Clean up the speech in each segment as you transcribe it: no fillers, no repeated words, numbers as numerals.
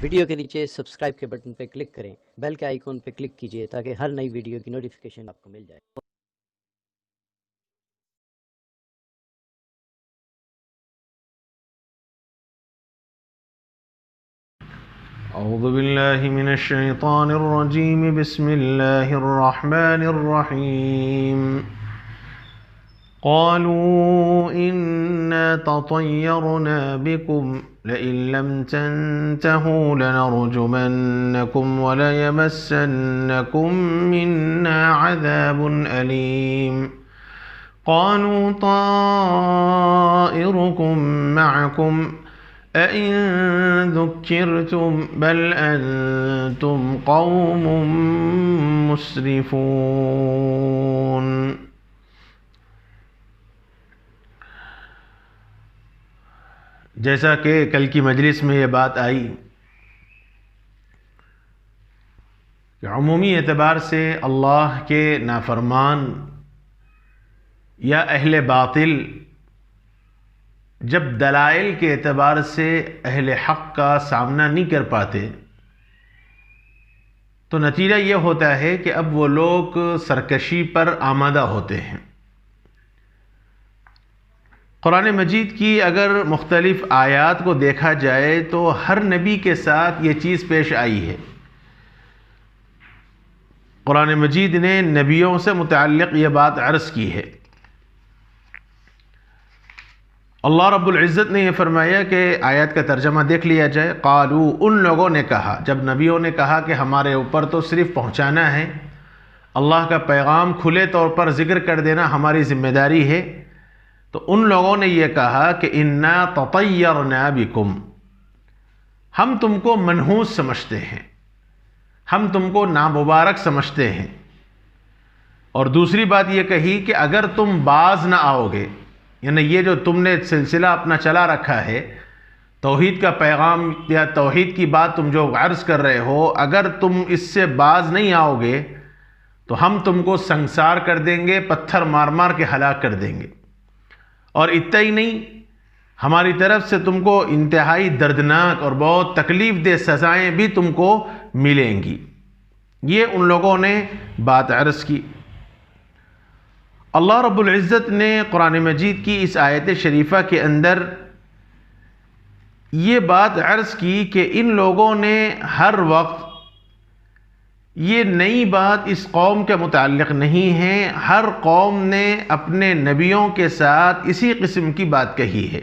Video کے نیچے subscribe کے بٹن پہ کلک کریں، بیل کے آئیکن پہ کلک کیجئے تاکہ ہر نئی ویڈیو کی نوٹیفیکیشن آپ کو مل جائے۔ اعوذ باللہ من الشیطان الرجیم بسم اللہ الرحمن الرحیم قالوا انا تطیرنا بکم لئن لم تنتهوا لنرجمنکم وليمسنکم منا عذاب علیم قالوا طائركم معكم أَإِن ذُكِّرْتُمْ بَلْ أَنْتُمْ قَوْمٌ مُسْرِفُونَ۔ جیسا کہ کل کی مجلس میں یہ بات آئی کہ عمومی اعتبار سے اللہ کے نافرمان یا اہل باطل جب دلائل کے اعتبار سے اہل حق کا سامنا نہیں کر پاتے تو نتیجہ یہ ہوتا ہے کہ اب وہ لوگ سرکشی پر آمادہ ہوتے ہیں۔ قرآن مجید کی اگر مختلف آیات کو دیکھا جائے تو ہر نبی کے ساتھ یہ چیز پیش آئی ہے۔ قرآن مجید نے نبیوں سے متعلق یہ بات عرض کی ہے۔ اللہ رب العزت نے یہ فرمایا کہ آیت کا ترجمہ دیکھ لیا جائے۔ قالوا، ان لوگوں نے کہا، جب نبیوں نے کہا کہ ہمارے اوپر تو صرف پہنچانا ہے، اللہ کا پیغام کھلے طور پر ذکر کر دینا ہماری ذمہ داری ہے، تو ان لوگوں نے یہ کہا کہ انا تطیرنا بکم، ہم تم کو منحوس سمجھتے ہیں، ہم تم کو نامبارک سمجھتے ہیں۔ اور دوسری بات یہ کہی کہ اگر تم باز نہ آؤ گے، یعنی یہ جو تم نے سلسلہ اپنا چلا رکھا ہے، توحید کا پیغام یا توحید کی بات تم جو عرض کر رہے ہو، اگر تم اس سے باز نہیں آؤ گے تو ہم تم کو سنسار کر دیں گے، پتھر مار مار کے ہلاک کر دیں گے۔ اور اتنا ہی نہیں، ہماری طرف سے تم کو انتہائی دردناک اور بہت تکلیف دہ سزائیں بھی تم کو ملیں گی۔ یہ ان لوگوں نے بات عرض کی۔ اللہ رب العزت نے قرآن مجید کی اس آیت شریفہ کے اندر یہ بات عرض کی کہ ان لوگوں نے ہر وقت، یہ نئی بات اس قوم کے متعلق نہیں ہے، ہر قوم نے اپنے نبیوں کے ساتھ اسی قسم کی بات کہی ہے۔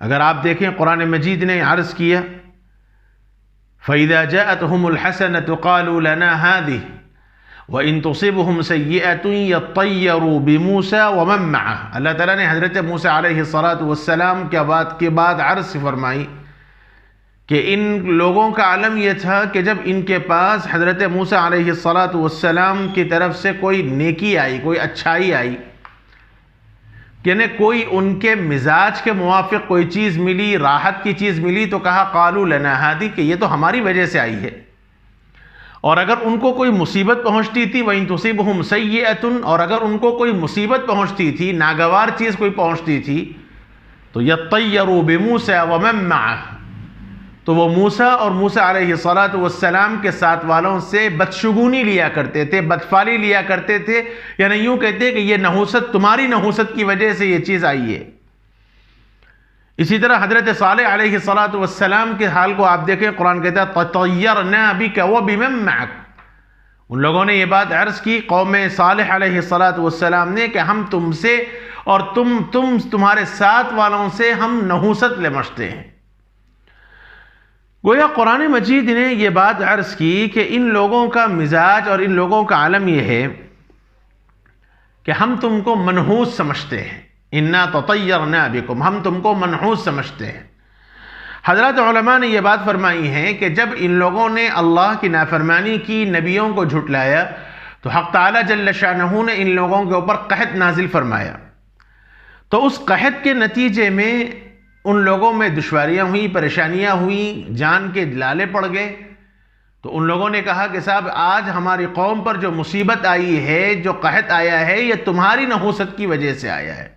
اگر آپ دیکھیں قرآن مجید نے عرض کیا فَإِذَا جَاءَتْهُمُ الْحَسَنَةُ قَالُوا لَنَا هَذِهِ وَإِن تُصِبْهُمْ سَيِّئَةٌ يَطَّيَّرُوا بِمُوسَى وَمَن مَّعَهُ۔ اللہ تعالیٰ نے حضرت موسیٰ علیہ السلام کے بعد عرض فرمائی کہ ان لوگوں کا علم یہ تھا کہ جب ان کے پاس حضرت موسیٰ علیہ السلام کی طرف سے کوئی نیکی آئی، کوئی اچھائی آئی، یعنی کوئی ان کے مزاج کے موافق کوئی چیز ملی، راحت کی چیز ملی، تو کہا قالوا لنا هذه، کہ یہ تو ہماری وجہ سے آئی ہے۔ اور اگر ان کو کوئی مصیبت پہنچتی تھی وَإِن تُصِبْهُمْ سَيِّئَةٌ، اور اگر ان کو کوئی مصیبت پہنچتی تھی، ناگوار چیز کوئی پہنچتی تھی، تو يَطَّيَّرُوا بِمُوسَى وَمَن مَّعَهُ، تو وہ موسیٰ اور موسیٰ علیہ السلام کے ساتھ والوں سے بدشگونی لیا کرتے تھے، بدفعلی لیا کرتے تھے، یعنی یوں کہتے کہ یہ نحوست، تمہاری نحوست کی وجہ سے یہ چیز آئی ہے۔ اسی طرح حضرت صالح علیہ السلام کے حال کو آپ دیکھیں، قرآن کہتا ہے تطیرنا بک وبمن معک، ان لوگوں نے یہ بات عرض کی قوم صالح علیہ السلام نے کہ ہم تم سے اور تمہارے ساتھ والوں سے ہم نحوست لمشتے ہیں۔ گویا قرآن مجید نے یہ بات عرض کی کہ ان لوگوں کا مزاج اور ان لوگوں کا عالم یہ ہے کہ ہم تم کو منحوس سمجھتے ہیں، انا تطیرنا بکم، ہم تم کو منحوس سمجھتے ہیں۔ حضرات علماء نے یہ بات فرمائی ہے کہ جب ان لوگوں نے اللہ کی نافرمانی کی، نبیوں کو جھٹلایا، تو حق تعالی جل شانہ نے ان لوگوں کے اوپر قحط نازل فرمایا۔ تو اس قحط کے نتیجے میں ان لوگوں میں دشواریاں ہوئیں، پریشانیاں ہوئیں، جان کے لالے پڑ گئے۔ تو ان لوگوں نے کہا کہ صاحب آج ہماری قوم پر جو مصیبت آئی ہے، جو قحط آیا ہے، یہ تمہاری نحوست کی وجہ سے آیا ہے۔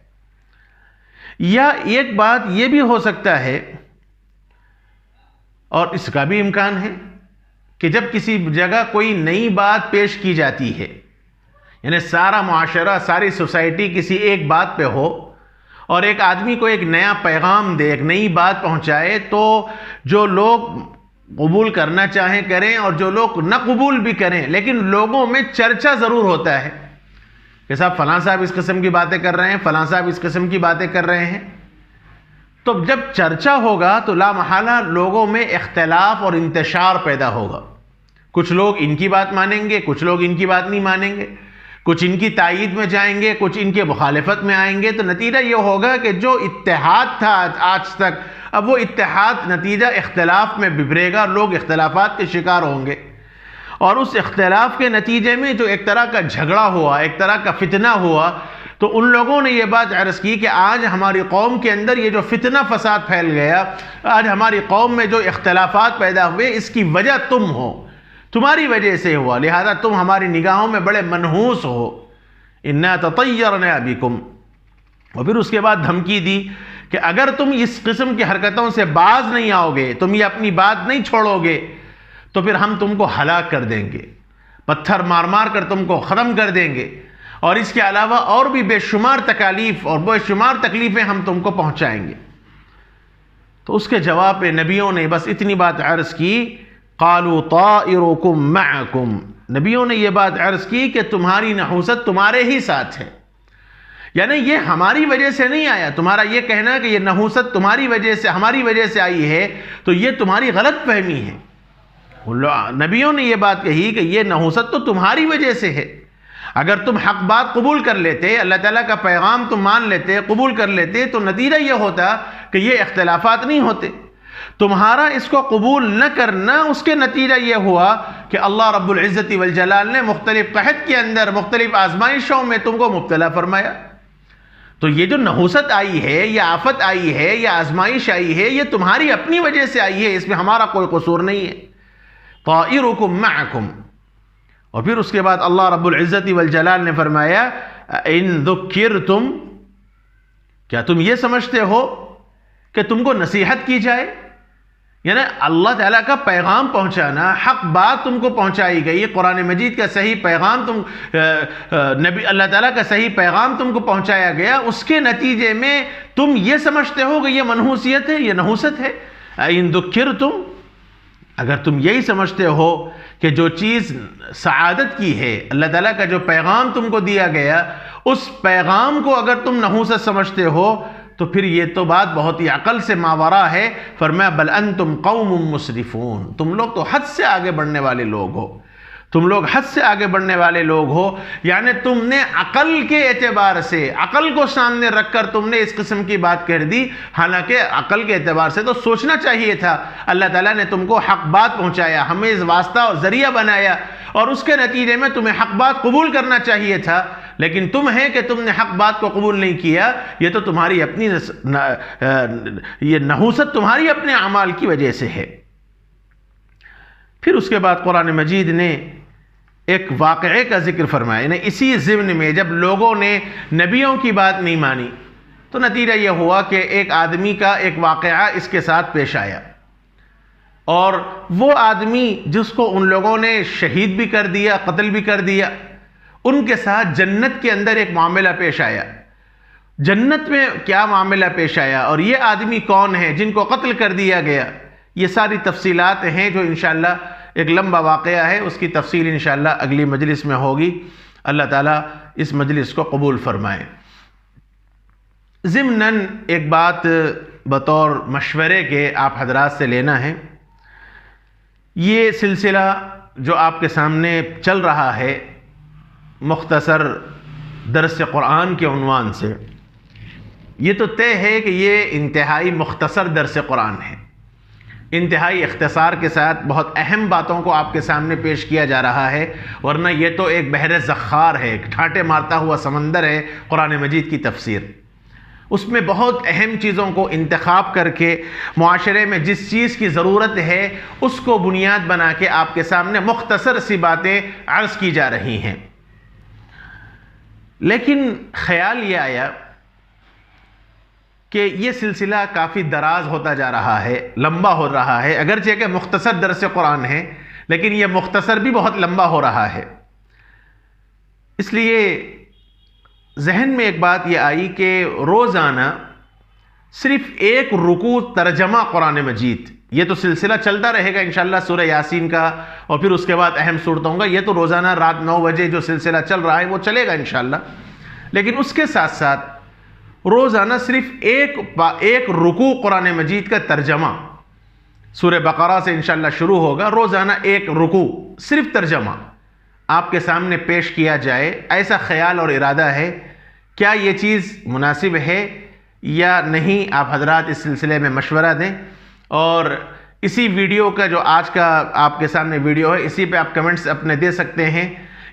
یا ایک بات یہ بھی ہو سکتا ہے اور اس کا بھی امکان ہے کہ جب کسی جگہ کوئی نئی بات پیش کی جاتی ہے، یعنی سارا معاشرہ، ساری سوسائٹی کسی ایک بات پہ ہو اور ایک آدمی کو ایک نیا پیغام دے، ایک نئی بات پہنچائے، تو جو لوگ قبول کرنا چاہیں کریں اور جو لوگ نہ قبول بھی کریں، لیکن لوگوں میں چرچا ضرور ہوتا ہے کہ صاحب فلاں صاحب اس قسم کی باتیں کر رہے ہیں، فلاں صاحب اس قسم کی باتیں کر رہے ہیں۔ تو جب چرچا ہوگا تو لا محالہ لوگوں میں اختلاف اور انتشار پیدا ہوگا۔ کچھ لوگ ان کی بات مانیں گے، کچھ لوگ ان کی بات نہیں مانیں گے، کچھ ان کی تائید میں جائیں گے، کچھ ان کے مخالفت میں آئیں گے۔ تو نتیجہ یہ ہوگا کہ جو اتحاد تھا آج تک، اب وہ اتحاد نتیجہ اختلاف میں ببھرے گا، لوگ اختلافات کے شکار ہوں گے، اور اس اختلاف کے نتیجے میں جو ایک طرح کا جھگڑا ہوا، ایک طرح کا فتنہ ہوا، تو ان لوگوں نے یہ بات عرض کی کہ آج ہماری قوم کے اندر یہ جو فتنہ فساد پھیل گیا، آج ہماری قوم میں جو اختلافات پیدا ہوئے، اس کی وجہ تم ہو، تمہاری وجہ سے ہوا، لہذا تم ہماری نگاہوں میں بڑے منحوس ہو۔ اِنَّا تَطَيَّرْنَا بِكُمْ۔ اور پھر اس کے بعد دھمکی دی کہ اگر تم اس قسم کی حرکتوں سے باز نہیں آؤ گے، تم یہ اپنی بات نہیں چھوڑو گے، تو پھر ہم تم کو ہلاک کر دیں گے، پتھر مار مار کر تم کو ختم کر دیں گے، اور اس کے علاوہ اور بھی بے شمار تکالیف اور بے شمار تکلیفیں ہم تم کو پہنچائیں گے۔ تو اس کے جواب پہ نبیوں نے بس اتنی بات عرض کی، قالوا طائرکم معکم، نبیوں نے یہ بات عرض کی کہ تمہاری نحوست تمہارے ہی ساتھ ہے، یعنی یہ ہماری وجہ سے نہیں آیا۔ تمہارا یہ کہنا کہ یہ نحوست تمہاری وجہ سے، ہماری وجہ سے آئی ہے، تو یہ تمہاری غلط فہمی ہے۔ نبیوں نے یہ بات کہی کہ یہ نحوست تو تمہاری وجہ سے ہے۔ اگر تم حق بات قبول کر لیتے، اللہ تعالیٰ کا پیغام تم مان لیتے، قبول کر لیتے، تو نتیجہ یہ ہوتا کہ یہ اختلافات نہیں ہوتے۔ تمہارا اس کو قبول نہ کرنا، اس کے نتیجہ یہ ہوا کہ اللہ رب العزت والجلال نے مختلف قحط کے اندر، مختلف آزمائشوں میں تم کو مبتلا فرمایا۔ تو یہ جو نحوست آئی ہے، یہ آفت آئی ہے، یہ آزمائش آئی ہے، یہ تمہاری اپنی وجہ سے آئی ہے، اس میں ہمارا کوئی قصور نہیں ہے۔ طائرکم معکم۔ اور پھر اس کے بعد اللہ رب العزت والجلال نے فرمایا ان ذکرتم، کیا تم یہ سمجھتے ہو کہ تم کو نصیحت کی جائے؟ یعنی اللہ تعالیٰ کا پیغام پہنچانا، حق بات تم کو پہنچائی گئی، قرآن مجید کا صحیح پیغام نبی اللہ تعالیٰ کا صحیح پیغام تم کو پہنچایا گیا، اس کے نتیجے میں تم یہ سمجھتے ہو کہ یہ منحوسیت ہے، یہ نحوست ہے۔ ان ذکرتم، اگر تم یہی سمجھتے ہو کہ جو چیز سعادت کی ہے، اللہ تعالیٰ کا جو پیغام تم کو دیا گیا، اس پیغام کو اگر تم نحوست سمجھتے ہو، تو پھر یہ تو بات بہت ہی عقل سے ماورا ہے۔ فرمایا بل انتم قوم مسرفون، تم لوگ تو حد سے آگے بڑھنے والے لوگ ہو، تم لوگ حد سے آگے بڑھنے والے لوگ ہو، یعنی تم نے عقل کے اعتبار سے، عقل کو سامنے رکھ کر تم نے اس قسم کی بات کہہ دی، حالانکہ عقل کے اعتبار سے تو سوچنا چاہیے تھا۔ اللہ تعالیٰ نے تم کو حق بات پہنچایا، ہمیں اس واسطہ اور ذریعہ بنایا، اور اس کے نتیجے میں تمہیں حق بات قبول کرنا چاہیے تھا، لیکن تم ہے کہ تم نے حق بات کو قبول نہیں کیا۔ یہ تو تمہاری اپنی یہ نحوست تمہاری اپنے اعمال کی وجہ سے ہے۔ پھر اس کے بعد قرآن مجید نے ایک واقعے کا ذکر فرمایا، یعنی اسی ضمن میں جب لوگوں نے نبیوں کی بات نہیں مانی، تو نتیجہ یہ ہوا کہ ایک آدمی کا ایک واقعہ اس کے ساتھ پیش آیا، اور وہ آدمی جس کو ان لوگوں نے شہید بھی کر دیا، قتل بھی کر دیا، ان کے ساتھ جنت کے اندر ایک معاملہ پیش آیا۔ جنت میں کیا معاملہ پیش آیا اور یہ آدمی کون ہے جن کو قتل کر دیا گیا، یہ ساری تفصیلات ہیں جو انشاءاللہ ایک لمبا واقعہ ہے، اس کی تفصیل انشاءاللہ اگلی مجلس میں ہوگی۔ اللہ تعالیٰ اس مجلس کو قبول فرمائے۔ ضمناً ایک بات بطور مشورے کے آپ حضرات سے لینا ہے، یہ سلسلہ جو آپ کے سامنے چل رہا ہے مختصر درس قرآن کے عنوان سے، یہ تو طے ہے کہ یہ انتہائی مختصر درس قرآن ہے، انتہائی اختصار کے ساتھ بہت اہم باتوں کو آپ کے سامنے پیش کیا جا رہا ہے، ورنہ یہ تو ایک بحر زخار ہے، ایک ٹھاٹے مارتا ہوا سمندر ہے قرآن مجید کی تفسیر۔ اس میں بہت اہم چیزوں کو انتخاب کر کے معاشرے میں جس چیز کی ضرورت ہے اس کو بنیاد بنا کے آپ کے سامنے مختصر سی باتیں عرض کی جا رہی ہیں۔ لیکن خیال یہ آیا کہ یہ سلسلہ کافی دراز ہوتا جا رہا ہے، لمبا ہو رہا ہے، اگرچہ کہ مختصر درس قرآن ہے لیکن یہ مختصر بھی بہت لمبا ہو رہا ہے۔ اس لیے ذہن میں ایک بات یہ آئی کہ روزانہ صرف ایک رکوع ترجمہ قرآن مجید، یہ تو سلسلہ چلتا رہے گا انشاءاللہ سورہ یاسین کا، اور پھر اس کے بعد اہم صورتوں کا، یہ تو روزانہ رات 9 بجے جو سلسلہ چل رہا ہے وہ چلے گا انشاءاللہ، لیکن اس کے ساتھ ساتھ روزانہ صرف ایک رکوع قرآن مجید کا ترجمہ سورہ بقرہ سے انشاءاللہ شروع ہوگا، روزانہ ایک رکوع صرف ترجمہ آپ کے سامنے پیش کیا جائے، ایسا خیال اور ارادہ ہے۔ کیا یہ چیز مناسب ہے یا نہیں، آپ حضرات اس سلسلے میں مشورہ دیں، اور اسی ویڈیو کا جو آج کا آپ کے سامنے ویڈیو ہے اسی پہ آپ کمنٹس اپنے دے سکتے ہیں،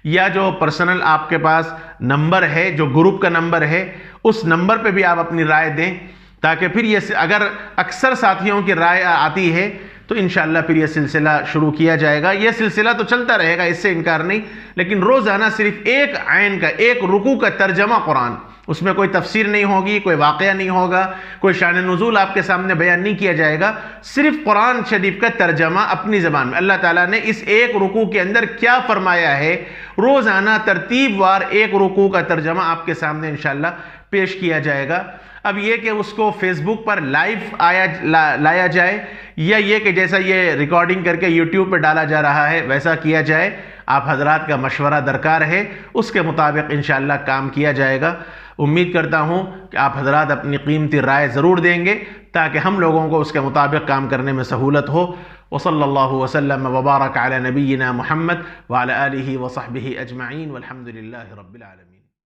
یا جو پرسنل آپ کے پاس نمبر ہے جو گروپ کا نمبر ہے اس نمبر پہ بھی آپ اپنی رائے دیں، تاکہ پھر یہ اگر اکثر ساتھیوں کی رائے آتی ہے تو انشاءاللہ پھر یہ سلسلہ شروع کیا جائے گا۔ یہ سلسلہ تو چلتا رہے گا، اس سے انکار نہیں، لیکن روزانہ صرف ایک عین کا، ایک رکوع کا ترجمہ قرآن، اس میں کوئی تفسیر نہیں ہوگی، کوئی واقعہ نہیں ہوگا، کوئی شان نزول آپ کے سامنے بیان نہیں کیا جائے گا، صرف قرآن شریف کا ترجمہ اپنی زبان میں اللہ تعالیٰ نے اس ایک رکوع کے اندر کیا فرمایا ہے، روزانہ ترتیب وار ایک رکوع کا ترجمہ آپ کے سامنے انشاءاللہ پیش کیا جائے گا۔ اب یہ کہ اس کو فیس بک پر لائیو لایا جائے، یا یہ کہ جیسا یہ ریکارڈنگ کر کے یوٹیوب پہ ڈالا جا رہا ہے ویسا کیا جائے، آپ حضرات کا مشورہ درکار ہے، اس کے مطابق انشاءاللہ کام کیا جائے گا۔ امید کرتا ہوں کہ آپ حضرات اپنی قیمتی رائے ضرور دیں گے تاکہ ہم لوگوں کو اس کے مطابق کام کرنے میں سہولت ہو۔ وصلی اللہ وسلم وبارک علی نبینا محمد وعلی آلہ وصحبہ اجمعین والحمد للہ رب العالمین۔